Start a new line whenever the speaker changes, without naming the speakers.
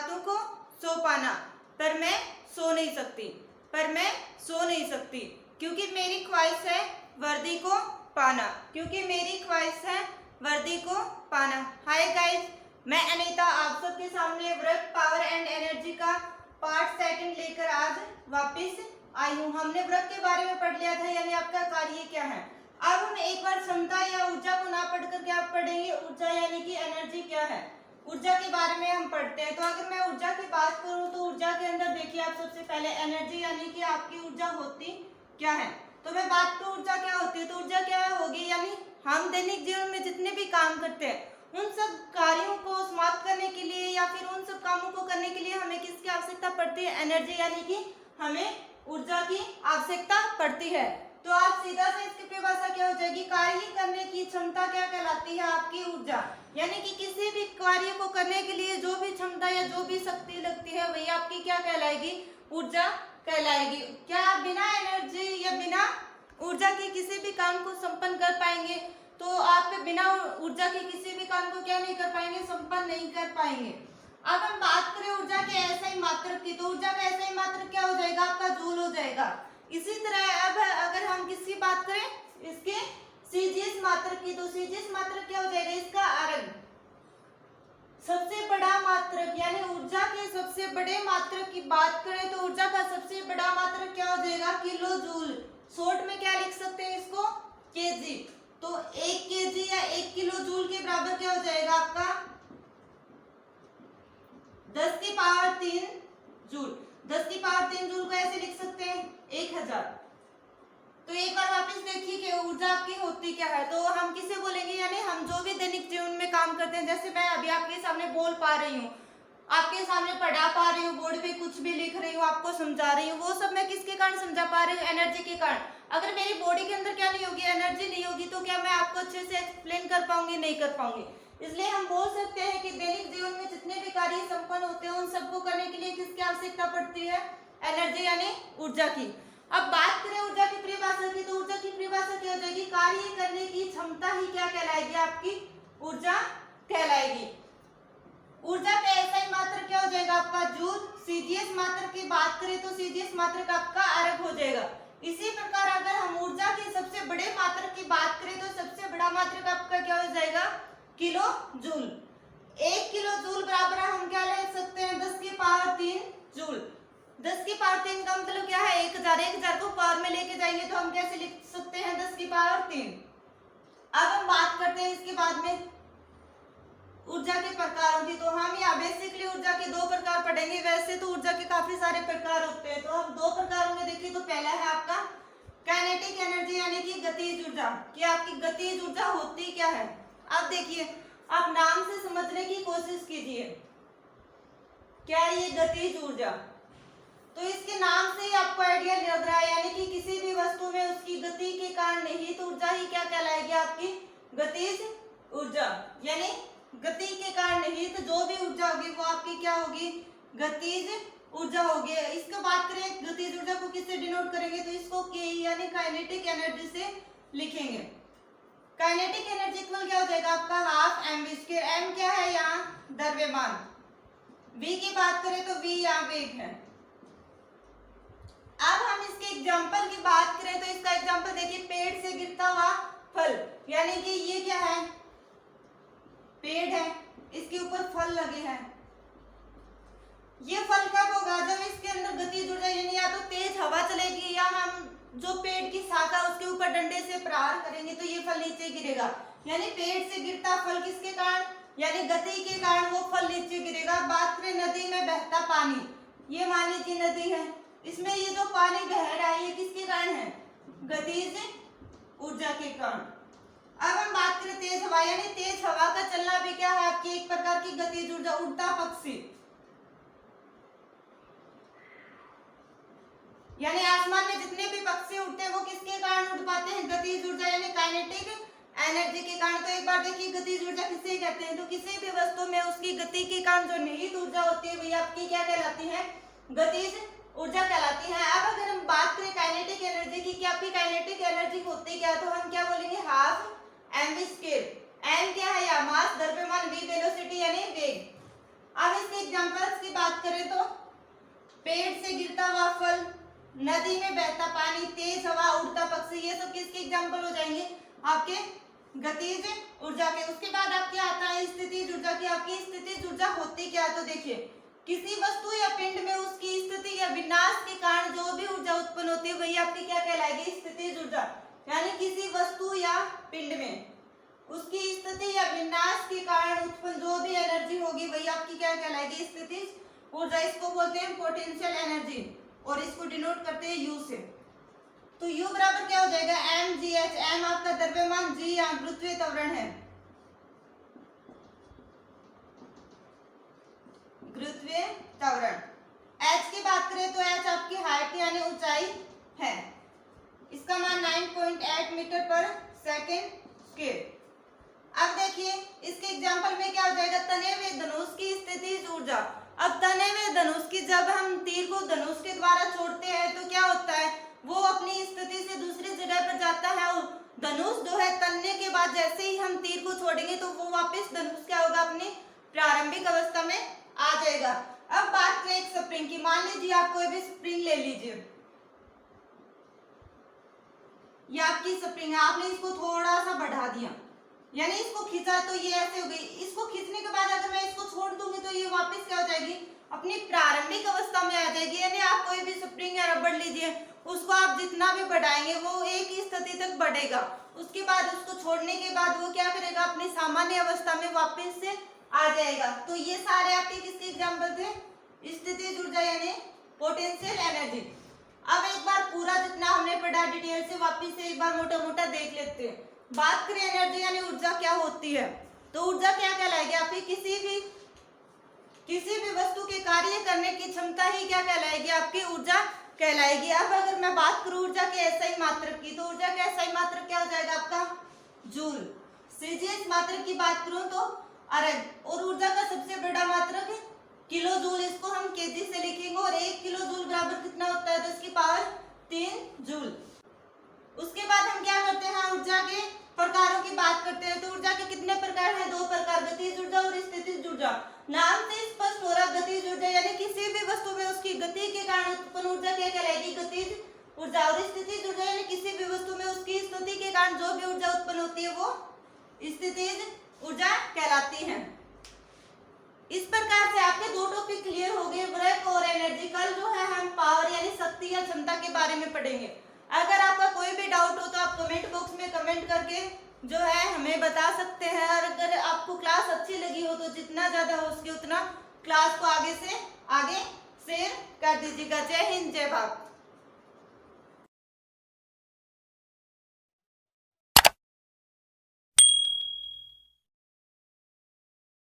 बातों को सो पाना, पर मैं सो नहीं सकती, पर मैं सो नहीं सकती, क्योंकि मेरी ख्वाहिश है वर्दी को पाना, क्योंकि मेरी ख्वाहिश है वर्दी को पाना। हाय गाइस, मैं अनीता आप सबके सामने वर्क पावर एंड एनर्जी का पार्ट सेकंड लेकर आज वापस आई हूँ। हमने वर्क के बारे में पढ़ लिया था, यानी आपका कार्य क्या है। अब हम एक बार क्षमता या ऊर्जा को ना पढ़कर क्या पढ़ेंगे, ऊर्जा यानी कि एनर्जी क्या है, ऊर्जा के बारे में हम पढ़ते हैं। तो अगर मैं ऊर्जा की बात करूं तो ऊर्जा के अंदर देखिए आप सबसे पहले एनर्जी यानी कि आपकी ऊर्जा होती क्या है। तो मैं बात करूं ऊर्जा क्या होती है, तो ऊर्जा क्या होगी, यानी हम दैनिक जीवन में जितने भी काम करते हैं उन सब कार्यों को समाप्त करने के लिए या फिर उन सब कामों को करने के लिए हमें किसकी आवश्यकता पड़ती है, एनर्जी यानी कि हमें ऊर्जा की आवश्यकता पड़ती है। तो आप सीधा से इसकी परिभाषा क्या हो जाएगी, कार्य करने की क्षमता क्या कहलाती है, आपकी ऊर्जा। यानी कि किसी भी कार्य को करने के लिए जो भी क्षमता या जो भी शक्ति लगती है वही आपकी क्या कहलाएगी, ऊर्जा कहलाएगी। क्या आप बिना एनर्जी या बिना ऊर्जा के किसी भी काम को संपन्न कर पाएंगे, तो आप बिना ऊर्जा के किसी भी काम को क्या नहीं कर पाएंगे, संपन्न नहीं कर पाएंगे। अब हम बात करें ऊर्जा के ऐसा ही मात्रक की, तो ऊर्जा का ऐसा ही मात्रक क्या हो जाएगा, आपका जूल हो जाएगा। इसी तरह अब अगर हम किसकी बात करें, इसके सीजीएस मात्रक की, तो सीजीएस मात्रक क्या हो जाएगा, इसका अर्ग। सबसे बड़ा मात्रक यानी ऊर्जा के सबसे बड़े मात्रक की बात करें तो ऊर्जा का सबसे बड़ा मात्रक क्या हो जाएगा, किलो जूल। शॉर्ट में क्या लिख सकते हैं इसको, केजी। तो 1 केजी या 1 किलो जूल के बराबर क्या हो जाएगा आपका 10 की पावर 3 जूल। 10 की पावर 3 जूल को ऐसे लिख सकते हैं 1000। तो एक बार वापस देखिए कि ऊर्जा आपकी होती क्या है। तो हम किसे बोलेंगे, यानी हम जो भी दैनिक जीवन में काम करते हैं, जैसे मैं अभी आपके सामने बोल पा रही हूँ, आपके सामने पढ़ा पा रही हूँ, बोर्ड पे कुछ भी लिख रही हूँ, आपको समझा रही हूँ, वो सब मैं किसके कारण समझा पा रही हूँ, एनर्जी के कारण। अगर मेरी बॉडी के अंदर क्या नहीं होगी, एनर्जी नहीं होगी, तो क्या मैं आपको अच्छे से एक्सप्लेन कर पाऊंगी, नहीं कर पाऊंगी। इसलिए हम बोल सकते हैं कि दैनिक जीवन में जितने भी कार्य संपन्न होते हैं उन सबको करने के लिए किसकी आवश्यकता पड़ती है, एनर्जी यानी ऊर्जा की। अब बात करें ऊर्जा की परिभाषा की, तो ऊर्जा की परिभाषा क्या हो जाएगी, कार्य करने की क्षमता ही क्या कहलाएगी, आपकी ऊर्जा कहलाएगी। ऊर्जा का ऐसा ही मात्रक क्या हो जाएगा, आपका जूल। सीजीएस मात्रक की बात करें तो सीजीएस मात्रक आपका अर्ग हो जाएगा। इसी प्रकार अगर हम ऊर्जा के सबसे बड़े मात्रक की बात करें तो सबसे बड़ा मात्रक आपका क्या हो जाएगा, किलो जूल। 1 किलो जूल बराबर हम क्या ले सकते हैं, 10 की पावर 3 जूल। 10 की पावर 3 का मतलब क्या है, 1000। 1000 को पावर में लेके जाएंगे तो हम कैसे लिख सकते हैं, 10 की पावर 3। अब हम बात करते हैं इसके बाद में ऊर्जा के प्रकारों की। तो हम यहाँ बेसिकली ऊर्जा के 2 प्रकार पढ़ेंगे। वैसे तो ऊर्जा के काफी सारे प्रकार होते हैं, तो हम 2 प्रकारों में देखिए। तो पहला है आपका काइनेटिक एनर्जी यानी कि गतिज ऊर्जा, कि आपकी गतिज ऊर्जा होती क्या है। अब देखिए, आप नाम से समझने की कोशिश कीजिए, क्या ये गतिज ऊर्जा, तो इसके नाम से ही आपको आइडिया लग रहा है, यानी कि किसी भी वस्तु में उसकी गति के कारण निहित ऊर्जा ही क्या कहलाएगी, आपकी गतिज ऊर्जा। यानी गति के कारण निहित जो भी ऊर्जा होगी वो आपकी क्या होगी, गतिज ऊर्जा होगी। इसका बात करें गतिज ऊर्जा को किससे डिनोट करेंगे, तो इसको के यानी काइनेटिक एनर्जी से लिखेंगे। काइनेटिक एनर्जी इक्वल क्या हो जाएगा आपका, हाफ mv स्क्वायर। m क्या है यहाँ, द्रव्यमान। v की बात करें तो v यहाँ वेग है। अब हम इसके एग्जाम्पल की बात करें तो इसका एग्जाम्पल देखिए, पेड़ से गिरता हुआ फल, यानी कि ये क्या है, पेड़ है, इसके ऊपर फल लगे हैं। ये फल कब होगा, जब इसके अंदर गतिज ऊर्जा, यानी या तो तेज हवा चलेगी या हम जो पेड़ की शाखा उसके ऊपर डंडे से प्रहार करेंगे तो ये फल नीचे गिरेगा। यानी पेड़ से गिरता फल किसके कारण, यानी गति के कारण वो फल नीचे गिरेगा। बात करें नदी में बहता पानी, ये मान लीजिए नदी है, इसमें ये जो पानी बह रहा है ये किसके कारण है, गतिज ऊर्जा के कारण। अब हम बात करें तेज हवा, यानी तेज हवा का चलना भी क्या है, आपकी एक प्रकार की गतिज ऊर्जा। उड़ता पक्षी, यानी आसमान में जितने भी पक्षी उड़ते हैं वो किसके कारण उड़ पाते हैं, गतिज ऊर्जा यानी काइनेटिक एनर्जी के कारण। तो एक बार देखिए गतिज ऊर्जा किसे कहते हैं, तो किसी भी वस्तु में उसकी गति के कारण जो निहित ऊर्जा होती है वही आपकी क्या कहलाती है, गतिज ऊर्जा कहलाती है। अब अगर हम बात करें काइनेटिक एनर्जी की, कि आपकी काइनेटिक एनर्जी होती क्या, तो हम क्या बोलेंगे, हाफ mv स्क्वायर। m क्या है, या मास, द्रव्यमान, v वेलोसिटी यानी वेग। अब इसके एग्जांपल्स की बात करें तो पेड़ से गिरता हुआ फल, नदी में बहता पानी, तेज हवा, उड़ता पक्षी, ये सब किसके एग्जांपल हो जाएंगे? आपके गतिज ऊर्जा के। उसके बाद आपके आता है स्थितिज ऊर्जा की। आपकी स्थितिज ऊर्जा होती क्या है? तो देखिए, किसी वस्तु या पिंड में उसकी स्थिति या विनाश के कारण जो भी ऊर्जा उत्पन्न होती है वही आपकी क्या कहलाएगी? स्थितिज ऊर्जा। यानी किसी वस्तु या पिंड में उसकी स्थिति या विनाश के कारण उत्पन्न जो भी एनर्जी होगी वही आपकी क्या कहलाएगी? स्थितिज ऊर्जा। इसको बोलते हैं पोटेंशियल एनर्जी और इसको डिनोट करते हैं यू से। तो U बराबर क्या हो जाएगा? mgh। m आपका द्रव्यमान, g यहाँ गुरुत्वीय त्वरण है, गुरुत्वीय त्वरण। h की बात करें तो h आपकी हाइट यानी ऊंचाई है, इसका मान 9.8 मीटर पर सेकेंड स्क्वायर। अब देखिए इसके एग्जांपल में क्या हो जाएगा? तने हुए धनुष की स्थितिज ऊर्जा। अब तने हुए धनुष की जब हम तीर को धनुष के द्वारा छोड़ते हैं तो क्या होता है? वो अपनी स्थिति से दूसरी जगह पर जाता है और धनुष जो है तनने के बाद जैसे ही हम तीर को छोड़ेंगे तो वो वापस धनुष क्या होगा? अपनी प्रारंभिक अवस्था में आ जाएगा। अब बात करें एक स्प्रिंग की। मान लीजिए आप कोई भी स्प्रिंग ले लीजिए, ये आपकी स्प्रिंग है, आपने इसको थोड़ा सा बढ़ा दिया यानी इसको खींचा तो ये ऐसे हो गई। इसको खींचने के बाद अगर मैं इसको छोड़ दूंगी तो ये वापस क्या हो जाएगी? अपनी प्रारंभिक अवस्था में आ जाएगी। यानी आप कोई भी स्प्रिंग या रबड़ लीजिए, उसको आप जितना भी बढ़ाएंगे वो एक ही स्थिति तक बढ़ेगा, उसके बाद उसको छोड़ने के बाद वो क्या करेगा? अपनी सामान्य अवस्था में वापस से आ जाएगा। तो ये सारे आपके किसके एग्जाम्पल थे? स्थितिज ऊर्जा यानी पोटेंशियल एनर्जी। अब एक बार पूरा जितना हमने पढ़ा डिटेल से वापस से एक बार मोटा मोटा देख लेते हैं। बात करें एनर्जी यानी ऊर्जा क्या होती है, तो ऊर्जा क्या कहलाएगी? आपकी किसी भी वस्तु के कार्य करने की क्षमता ही क्या कहलाएगी? आपकी ऊर्जा कहलाएगी। अब अगर मैं बात करूं ऊर्जा के एसआई मात्रक की, तो ऊर्जा का एसआई मात्रक क्या हो जाएगा? आपका जूल। सीजीएस मात्रक की बात करूं तो अरब, और ऊर्जा का सबसे बड़ा मात्रक किलो जूल, इसको हम केजी से लिखेंगे और 1 किलो जूल बराबर कितना होता है? 10 की पावर 3 जूल। उसके बाद हम क्या करते हैं? ऊर्जा के प्रकारों की बात करते हैं। तो ऊर्जा के कितने प्रकार हैं? 2 प्रकार, गतिज ऊर्जा और स्थितिज ऊर्जा। नाम से स्पष्ट हो रहा गतिज ऊर्जा यानी किसी भी वस्तु में उसकी गति के कारण उत्पन्न ऊर्जा क्या कहलाएगी? गतिज ऊर्जा। और स्थितिज ऊर्जा यानी किसी भी वस्तु में उसकी स्थिति के कारण जो भी ऊर्जा उत्पन्न होती है वो स्थितिज ऊर्जा कहलाती है। इस प्रकार से आपके 2 टॉपिक क्लियर हो गए, वर्क और एनर्जी। कल जो है हम पावर यानी शक्ति या क्षमता के बारे में पढ़ेंगे। अगर आपका कोई भी डाउट हो तो आप कमेंट बॉक्स में कमेंट करके जो है हमें बता सकते हैं। और अगर आपको क्लास अच्छी लगी हो तो जितना ज़्यादा हो सके उतना क्लास को आगे से आगे शेयर कर दीजिएगा। जय हिंद, जय भारत।